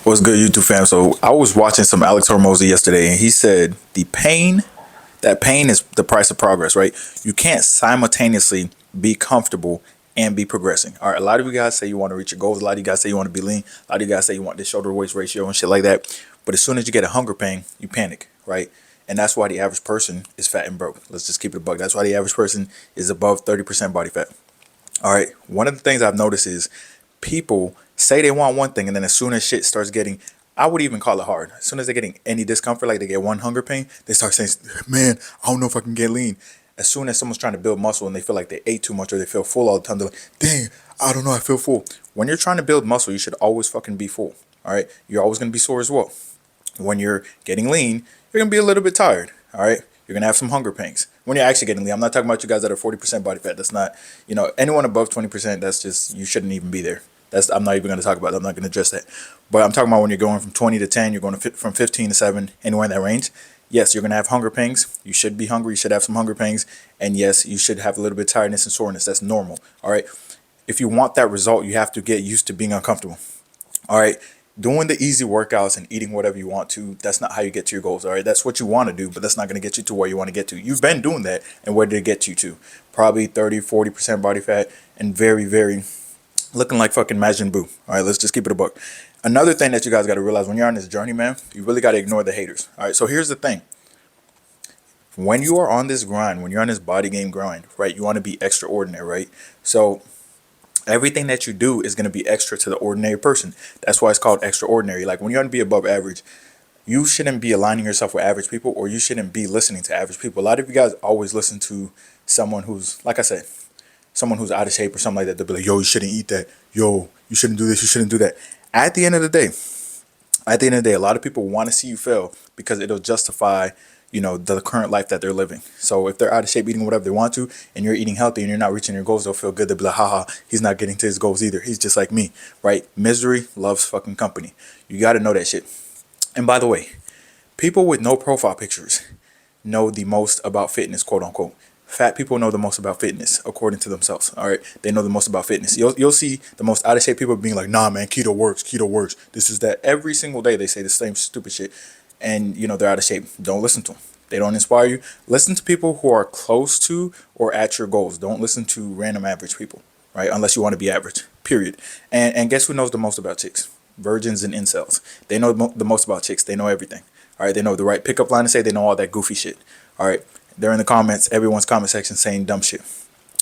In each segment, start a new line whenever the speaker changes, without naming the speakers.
What's good, YouTube fam? So I was watching some Alex Hormozy yesterday, and he said that pain is the price of progress, right? You can't simultaneously be comfortable and be progressing. All right, a lot of you guys say you want to reach your goals. A lot of you guys say you want to be lean. A lot of you guys say you want this shoulder to waist ratio and shit like that. But as soon as you get a hunger pain, you panic, right? And that's why the average person is fat and broke. Let's just keep it a buck. That's why the average person is above 30% body fat. All right. One of the things I've noticed is people say they want one thing, and then as soon as shit starts getting, I would even call it hard. As soon as they're getting any discomfort, like they get one hunger pain, they start saying, "Man, I don't know if I can get lean." As soon as someone's trying to build muscle and they feel like they ate too much or they feel full all the time, they're like, "Dang, I don't know, I feel full." When you're trying to build muscle, you should always fucking be full. All right. You're always gonna be sore as well. When you're getting lean, you're gonna be a little bit tired. All right. You're gonna have some hunger pangs when you're actually getting lean. I'm not talking about you guys that are 40% body fat. That's not, anyone above 20%. That's just, you shouldn't even be there. That's, I'm not even gonna talk about that. I'm not gonna address that. But I'm talking about when you're going from 20 to 10, you're going to from 15 to 7, anywhere in that range. Yes, you're gonna have hunger pangs. You should be hungry. You should have some hunger pangs, and yes, you should have a little bit of tiredness and soreness. That's normal. All right. If you want that result, you have to get used to being uncomfortable. All right. Doing the easy workouts and eating whatever you want to, that's not how you get to your goals. All right. That's what you want to do, but that's not going to get you to where you want to get to. You've been doing that. And where did it get you to? Probably 30, 40% body fat and very, very looking like fucking Majin Buu. All right. Let's just keep it a buck. Another thing that you guys got to realize when you're on this journey, man, you really got to ignore the haters. All right. So here's the thing. When you are on this grind, when you're on this body game grind, right, you want to be extraordinary, right? So everything that you do is going to be extra to the ordinary person. That's why it's called extraordinary. Like when you want to be above average, you shouldn't be aligning yourself with average people, or you shouldn't be listening to average people. A lot of you guys always listen to someone who's, like I said, someone who's out of shape or something like that. They'll be like, "Yo, you shouldn't eat that. Yo, you shouldn't do this. You shouldn't do that." At the end of the day, a lot of people want to see you fail because it'll justify, the current life that they're living. So if they're out of shape eating whatever they want to, and you're eating healthy and you're not reaching your goals, they'll feel good. They'll be like, haha, he's not getting to his goals either. He's just like me, right? Misery loves fucking company. You got to know that shit. And by the way, people with no profile pictures know the most about fitness, quote unquote. Fat people know the most about fitness, according to themselves. All right, they know the most about fitness. You'll see the most out of shape people being like, "Nah, man, keto works. Keto works. This is that." Every single day they say the same stupid shit, and they're out of shape. Don't listen to them. They don't inspire you. Listen to people who are close to or at your goals. Don't listen to random average people, right? Unless you want to be average. Period. And guess who knows the most about chicks? Virgins and incels. They know the most about chicks. They know everything. All right, they know the right pickup line to say. They know all that goofy shit. All right, they're in the comments, everyone's comment section saying dumb shit.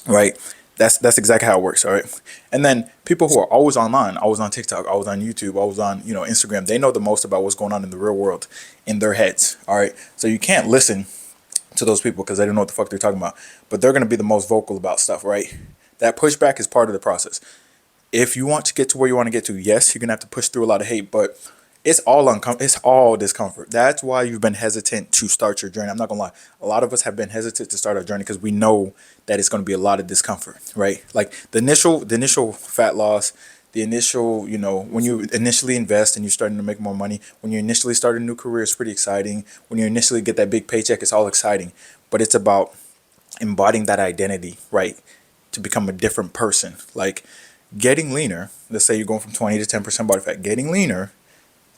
Right, that's exactly how it works. All right, and then people who are always online, always on TikTok, always on YouTube, always on Instagram. They know the most about what's going on in the real world in their heads. All right, so you can't listen to those people because they don't know what the fuck they're talking about. But they're gonna be the most vocal about stuff. Right, that pushback is part of the process. If you want to get to where you want to get to, yes, you're gonna have to push through a lot of hate, but it's all discomfort. That's why you've been hesitant to start your journey. I'm not gonna lie. A lot of us have been hesitant to start our journey because we know that it's gonna be a lot of discomfort, right? Like the initial fat loss, the initial, when you initially invest and you're starting to make more money, when you initially start a new career, it's pretty exciting. When you initially get that big paycheck, it's all exciting. But it's about embodying that identity, right? To become a different person. Like getting leaner, let's say you're going from 20 to 10% body fat, getting leaner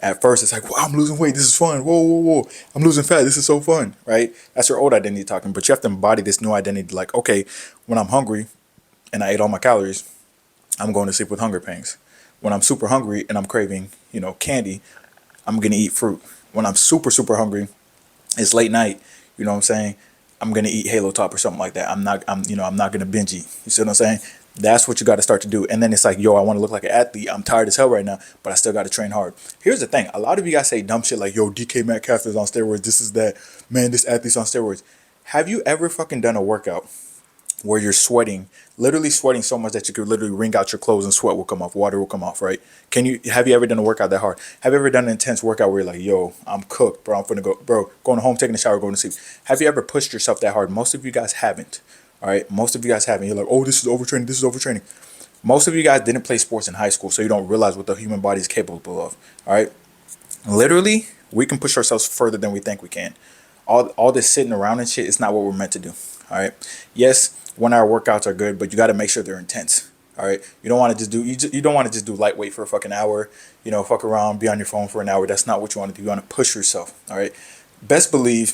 at first, it's like, wow, I'm losing weight. This is fun. Whoa, whoa, whoa. I'm losing fat. This is so fun, right? That's your old identity talking. But you have to embody this new identity. Like, okay, when I'm hungry and I ate all my calories, I'm going to sleep with hunger pangs. When I'm super hungry and I'm craving, candy, I'm going to eat fruit. When I'm super, super hungry, it's late night, you know what I'm saying? I'm gonna eat Halo Top or something like that. I'm not gonna binge eat. You see what I'm saying? That's what you got to start to do. And then it's like, yo, I want to look like an athlete. I'm tired as hell right now, but I still got to train hard. Here's the thing. A lot of you guys say dumb shit like, yo, DK Metcalf is on steroids. This is that. Man, this athlete's on steroids. Have you ever fucking done a workout where you're sweating, literally sweating so much that you could literally wring out your clothes and sweat will come off, water will come off, right? Have you ever done a workout that hard? Have you ever done an intense workout where you're like, yo, I'm cooked, bro, I'm finna go, bro, going home, taking a shower, going to sleep? Have you ever pushed yourself that hard? Most of you guys haven't, all right? Most of you guys haven't. You're like, oh, this is overtraining, this is overtraining. Most of you guys didn't play sports in high school, so you don't realize what the human body is capable of, all right? Literally, we can push ourselves further than we think we can. All this sitting around and shit is not what we're meant to do. All right. Yes, 1 hour workouts are good, but you got to make sure they're intense. All right, you don't want to just do you don't want to just do lightweight for a fucking hour. Fuck around, be on your phone for an hour. That's not what you want to do. You want to push yourself. All right, best believe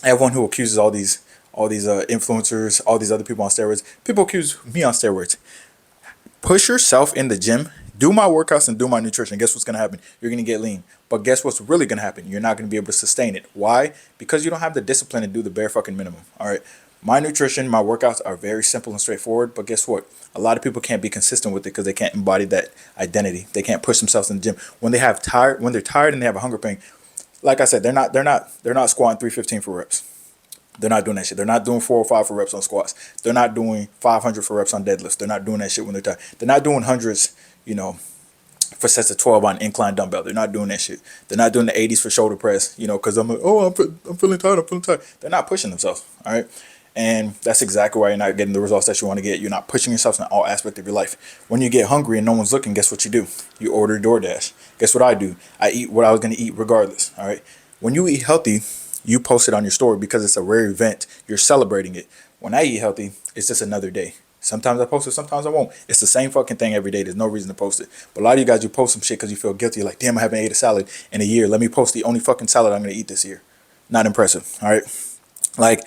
everyone who accuses all these influencers, all these other people on steroids. People accuse me on steroids. Push yourself in the gym, do my workouts and do my nutrition. Guess what's going to happen? You're going to get lean. But guess what's really going to happen? You're not going to be able to sustain it. Why? Because you don't have the discipline to do the bare fucking minimum. All right. My nutrition, my workouts are very simple and straightforward. But guess what? A lot of people can't be consistent with it because they can't embody that identity. They can't push themselves in the gym. When they're tired and they have a hunger pain, like I said, they're not squatting 315 for reps. They're not doing that shit. They're not doing 405 for reps on squats. They're not doing 500 for reps on deadlifts. They're not doing that shit when they're tired. They're not doing hundreds, for sets of 12 on incline dumbbell. They're not doing that shit. They're not doing the 80s for shoulder press, because I'm like, oh, I'm feeling tired. I'm feeling tired. They're not pushing themselves. All right. And that's exactly why you're not getting the results that you want to get. You're not pushing yourself in all aspects of your life. When you get hungry and no one's looking, guess what you do? You order DoorDash. Guess what I do? I eat what I was going to eat regardless. All right. When you eat healthy, you post it on your story because it's a rare event. You're celebrating it. When I eat healthy, it's just another day. Sometimes I post it, sometimes I won't. It's the same fucking thing every day. There's no reason to post it. But a lot of you guys, you post some shit because you feel guilty. You're like, damn, I haven't ate a salad in a year. Let me post the only fucking salad I'm going to eat this year. Not impressive. All right. Like,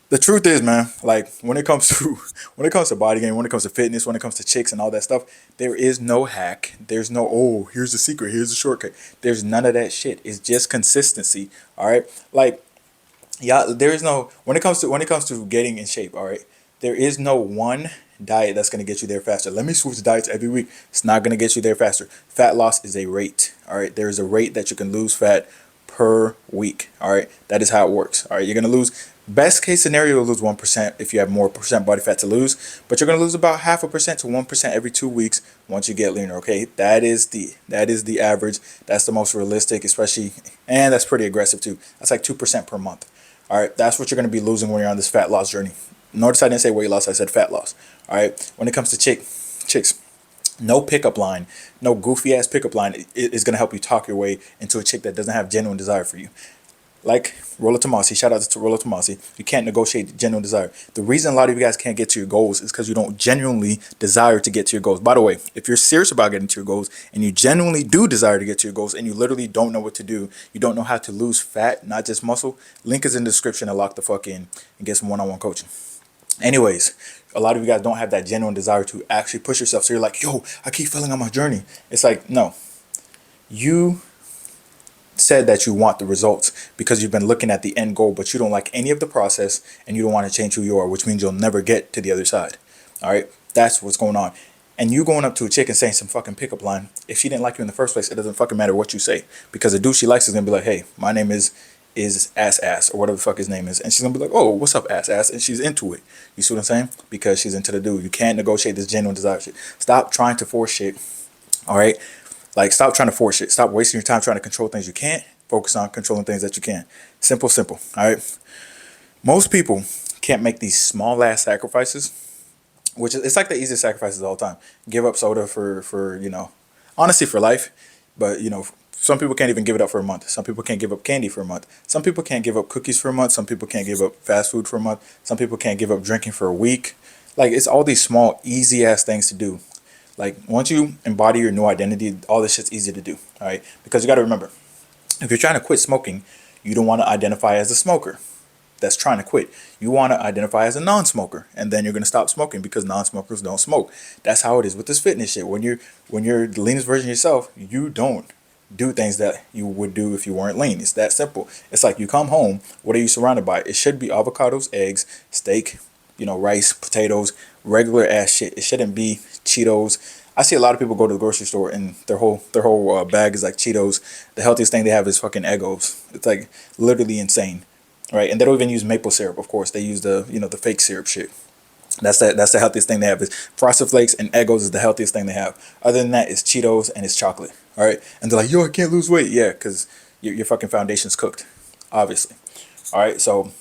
the truth is, man, like when it comes to body game, when it comes to fitness, when it comes to chicks and all that stuff, there is no hack. There's no, oh, here's the secret, here's the shortcut. There's none of that shit. It's just consistency. All right. Like, yeah, there is no, when it comes to getting in shape, all right, there is no one diet that's going to get you there faster. Let me switch diets every week. It's not going to get you there faster. Fat loss is a rate. All right. There is a rate that you can lose fat per week. All right. That is how it works. All right. You're going to lose, best case scenario, you'll lose 1% if you have more percent body fat to lose, but you're going to lose about 0.5% to 1% every 2 weeks once you get leaner. Okay. That is the average. That's the most realistic, especially, and that's pretty aggressive too. That's like 2% per month. All right. That's what you're going to be losing when you're on this fat loss journey. Notice I didn't say weight loss. I said fat loss. All right. When it comes to chicks, no pickup line, no goofy ass pickup line is going to help you talk your way into a chick that doesn't have genuine desire for you. Like Rollo Tomasi, shout out to Rollo Tomasi. You can't negotiate genuine desire. The reason a lot of you guys can't get to your goals is because you don't genuinely desire to get to your goals. By the way, if you're serious about getting to your goals and you genuinely do desire to get to your goals and you literally don't know what to do, you don't know how to lose fat, not just muscle, link is in the description and lock the fuck in and get some one-on-one coaching. Anyways, a lot of you guys don't have that genuine desire to actually push yourself. So you're like, yo, I keep failing on my journey. It's like, no, you said that you want the results because you've been looking at the end goal, but you don't like any of the process and you don't want to change who you are, which means you'll never get to the other side. All right. That's what's going on. And you going up to a chick and saying some fucking pickup line, if she didn't like you in the first place, it doesn't fucking matter what you say, because the dude she likes is gonna be like, hey, my name is ass or whatever the fuck his name is, and she's gonna be like, oh, what's up, ass, and she's into it. You see what I'm saying? Because she's into the dude. You can't negotiate this genuine desire shit. Stop trying to force shit. All right. Like, stop trying to force shit. Stop wasting your time trying to control things you can't. Focus on controlling things that you can. Simple, simple. All right. Most people can't make these small ass sacrifices, which is, it's like the easiest sacrifices all the time. Give up soda for honestly for life, but some people can't even give it up for a month. Some people can't give up candy for a month. Some people can't give up cookies for a month. Some people can't give up fast food for a month. Some people can't give up drinking for a week. Like, it's all these small, easy ass things to do. Like, once you embody your new identity, all this shit's easy to do. All right, because you got to remember, if you're trying to quit smoking, you don't want to identify as a smoker that's trying to quit. You want to identify as a non-smoker, and then you're going to stop smoking because non-smokers don't smoke. That's how it is with this fitness shit. When you're the leanest version of yourself, you don't do things that you would do if you weren't lean. It's that simple. It's like you come home, what are you surrounded by? It should be avocados, eggs, steak, rice, potatoes, regular ass shit. It shouldn't be Cheetos. I see a lot of people go to the grocery store and their whole bag is like Cheetos. The healthiest thing they have is fucking Eggos. It's like literally insane, right? And they don't even use maple syrup. Of course, they use the fake syrup shit. That's the healthiest thing they have is Frosted Flakes, and Eggos is the healthiest thing they have. Other than that, it's Cheetos and it's chocolate. All right, and they're like, yo, I can't lose weight. Yeah, because your fucking foundation's cooked, obviously. All right, so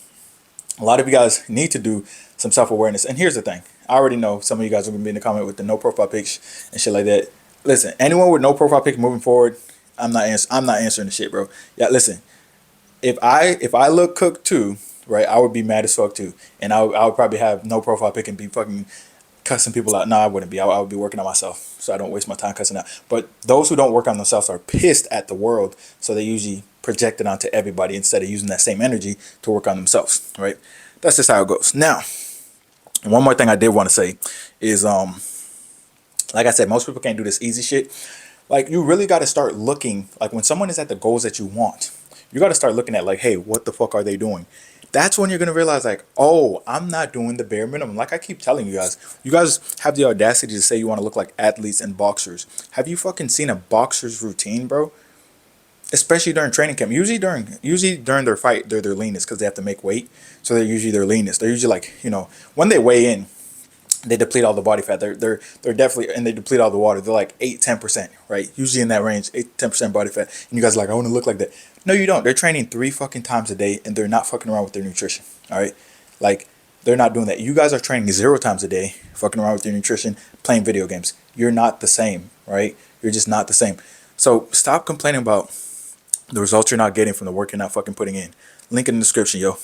a lot of you guys need to do some self-awareness. And here's the thing. I already know some of you guys are going to be in the comment with the no profile pics and shit like that. Listen, anyone with no profile pic moving forward, I'm not answering the shit, bro. Yeah, listen. If I look cooked too, right, I would be mad as fuck too. And I would probably have no profile pic and be fucking cussing people out. No, I wouldn't be. I would be working on myself, so I don't waste my time cussing out. But those who don't work on themselves are pissed at the world, so they usually project it onto everybody instead of using that same energy to work on themselves. Right? That's just how it goes. Now, one more thing I did want to say is, like I said, most people can't do this easy shit. Like, you really got to start looking, like, when someone is at the goals that you want, you got to start looking at, like, hey, what the fuck are they doing? That's when you're going to realize, like, oh, I'm not doing the bare minimum. Like I keep telling you guys have the audacity to say you want to look like athletes and boxers. Have you fucking seen a boxer's routine, bro? Especially during training camp. Usually during their fight, they're their leanest because they have to make weight. So they're usually their leanest. They're usually like, when they weigh in, they deplete all the body fat. They're definitely, and they deplete all the water. They're like 8-10%, right? Usually in that range, 8-10% body fat. And you guys are like, I want to look like that. No, you don't. They're training 3 fucking times a day, and they're not fucking around with their nutrition. All right, like, they're not doing that. You guys are training 0 times a day, fucking around with your nutrition, playing video games. You're not the same, right? You're just not the same. So stop complaining about the results you're not getting from the work you're not fucking putting in. Link in the description, yo.